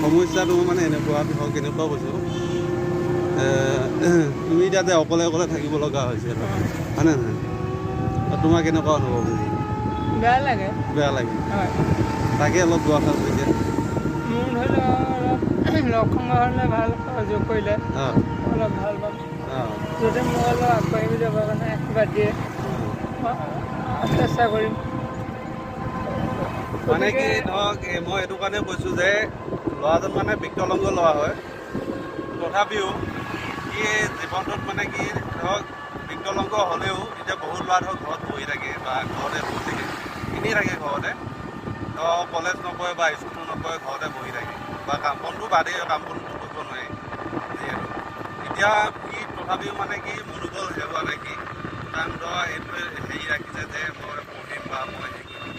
সমস্যাটো মানে এনেকুৱা ধৰক কেনেকুৱা কৈছোঁ তুমি এতিয়া যে অকলে অকলে থাকিব লগা হৈছে হয়নে নহয় তোমাৰ কেনেকুৱা অনুভৱ হৈছে বেয়া লাগে হয় তাকে অলপ দুআষাৰ কৈছে মোৰ ধৰি লওক লগ হ'লে ভাল সহযোগ কৰিলে অলপ ভাল পাম যদি মোক অলপ আগবাঢ়ি যাবৰ কাৰণে কিবা দিয়ে চেষ্টা কৰিম মানে কি ধৰক মই এইটো কাৰণে কৈছোঁ যে ল'ৰাজন মানে বিকলাংগ ল'ৰা হয় তথাপিও সি জীৱনটোত মানে কি ধৰক বিকলাংগ হ'লেও এতিয়া বহুত ল'ৰা ধৰক ঘৰত বহি থাকে বা ঘৰতে বহি থাকে এনেই থাকে ঘৰতে ধৰক কলেজ নকৰে বা স্কুলো নকৰে ঘৰতে বহি থাকে বা কাম বনটো বাদেই কাম বনটো কৰিব নোৱাৰে যিহেতু এতিয়া সি তথাপিও মানে কি মনোবল হেৰুৱা নাই কি কাৰণ ধৰ এইটোৱে হেৰি ৰাখিছে যে মই পঢ়িম বা মই হেৰি কৰিম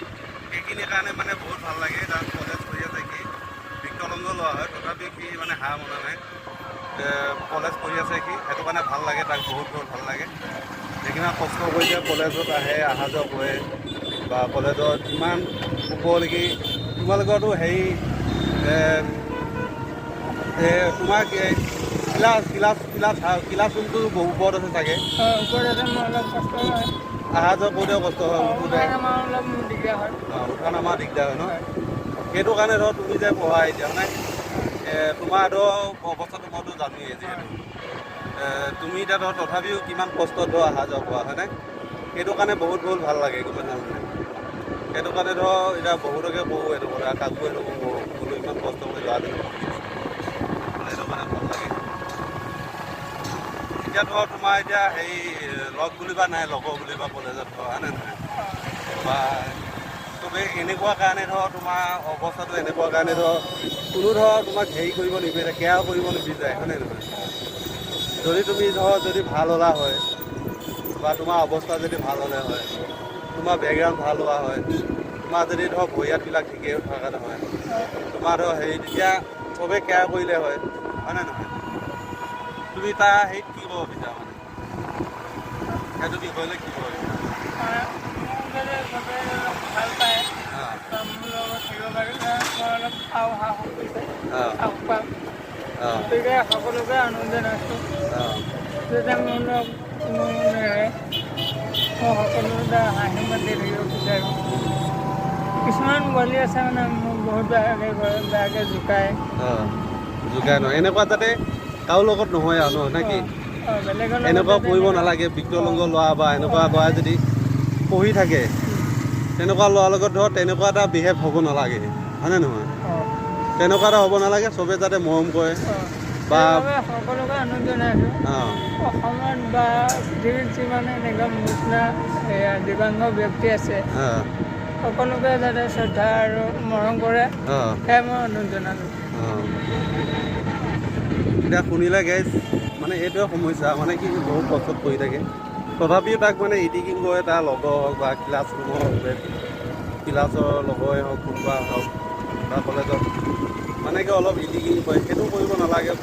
সেইখিনিৰ কাৰণে মানে বহুত ভাল লাগে তাত কলেজ পঢ়ি আছে কি বিকলাংগ লোৱা হয় তথাপি সি মানে হাৰ মনা নাই কলেজ পঢ়ি আছে কি সেইটো কাৰণে ভাল লাগে তাক বহুত ভাল লাগে সেইখিনি কষ্ট কৰিছে কলেজত আহে অহা যোৱা কৰে বা কলেজত ইমান ওপৰলৈকে তোমালোকৰতো হেৰি তোমাৰ ক্লাছ ৰুমটো বহু ওপৰত আছে চাগে অহা যোৱা কৰোঁতেও কষ্ট হয় উঠা নমা দিগদাৰ হয় ন সেইটো কাৰণে ধৰক তুমি যে পঢ়া এতিয়া মানে তোমাৰ ধৰ অৱস্থাটো মইতো জানোৱেই যিহেতু তুমি এতিয়া ধৰ তথাপিও কিমান কষ্টত ধৰ অহা যোৱা কৰা হয়নে সেইটো কাৰণে বহুত ভাল লাগে গম পাইছা নাই সেইটো কাৰণে ধৰ এতিয়া বহুতকে কওঁ এইটো কথা কাকো এইটো কওঁ বোলো ইমান কষ্ট কৰি ল'ৰাজনে পঢ়ি আছে সেইটো কাৰণে ভাল লাগে এতিয়া ধৰ তোমাৰ এতিয়া হেৰি লগ বুলিবা নাই লগৰ বুলিবা কলেজত ধৰ হয়নে নহয় বা চবেই এনেকুৱা কাৰণে ধৰ তোমাৰ অৱস্থাটো এনেকুৱা কাৰণে ধৰ কোনো ধৰ তোমাক হেৰি কৰিব নিবিচাৰে কেয়াৰ কৰিব নিবিচাৰে হয়নে নহয় যদি তুমি ধৰ যদি ভাল হ'লা হয় বা তোমাৰ অৱস্থা যদি ভাল হ'লে হয় তোমাৰ বেকগ্ৰাউণ্ড ভাল হোৱা হয় তোমাৰ যদি ধৰ ভৰি হাতবিলাক ঠিকেই থকা নহয় তোমাৰ ধৰ হেৰি তেতিয়া চবেই কেয়াৰ কৰিলে হয় হয়নে নহয় তুমি তাৰ হেৰিত কি ক'ব বিচাৰা মানে সেইটো বিষয়লৈ কি ক'ব বিচাৰা ভাল পায় মোৰ লগত থাকিব পাৰিলে মই অলপ সাহস কৰিছে সাহস পাম গতিকে সকলোকে আনন্দ জনাইছোঁ যেতিয়া মোৰ লগ কোনো নেৰে মই সকলোতে হাঁহি মাতি থাকিব বিচাৰোঁ কিছুমান পোৱালি আছে মানে মোক বহুত বেয়াকৈ কৰে বেয়াকৈ জোকায় ন এনেকুৱা যাতে কাৰো লগত নহয় আৰু ন নে কি এনেকুৱা কৰিব নালাগে বিকলাংগ ল'ৰা বা এনেকুৱা ল'ৰা যদি পঢ়ি থাকে তেনেকুৱা ল'ৰাৰ লগত ধৰ তেনেকুৱা এটা বিহেভ হ'ব নালাগে হয়নে নহয় তেনেকুৱা এটা হ'ব নালাগে চবে যাতে মৰম কৰে বা সকলোকে আনন্দ জনাইছোঁ অসমত বা পৃথিৱীত যিমান এনেকুৱা নিচিনা দিব্যাংগ ব্যক্তি আছে সকলোকে যাতে শ্ৰদ্ধা আৰু মৰম কৰে সেয়াই মই অনুৰোধ জনালোঁ এতিয়া শুনিলে গাইজ মানে এইটোৱে সমস্যা মানে কি বহুত কষ্টত কৰি থাকে তথাপিও তাক মানে ইটিকিং কৰে তাৰ লগৰ হওক বা ক্লাছ ৰুমৰ হওক ক্লাছৰ লগৰে হওক কোনোবা হওক বা কলেজত মানে কি অলপ ইটিকিং কৰে সেইটো কৰিব নালাগে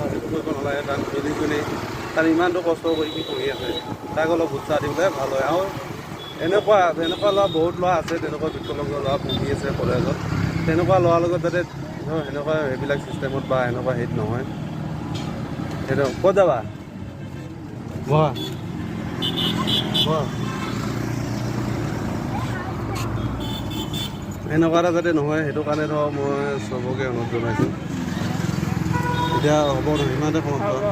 সেইটো কৰিব নালাগে তাক যদি তাৰ ইমানটো কষ্ট কৰি কি কৰি আছে তাক অলপ উৎসাহ দিবলৈ ভাল হয় আৰু এনেকুৱা ল'ৰা বহুত ল'ৰা আছে তেনেকুৱা বিকলাংগ ল'ৰা পঢ়ি আছে কলেজত তেনেকুৱা ল'ৰাৰ লগত যাতে সেনেকুৱা সেইবিলাক চিষ্টেমত বা এনেকুৱা হেৰিত নহয় সেইটো ক'ত যাবা এনেকুৱা এটা যাতে নহয় সেইটো কাৰণে ধৰ মই চবকে অনুৰোধ জনাইছোঁ এতিয়া হ'ব নহয় ইমানতে সমাপ্ত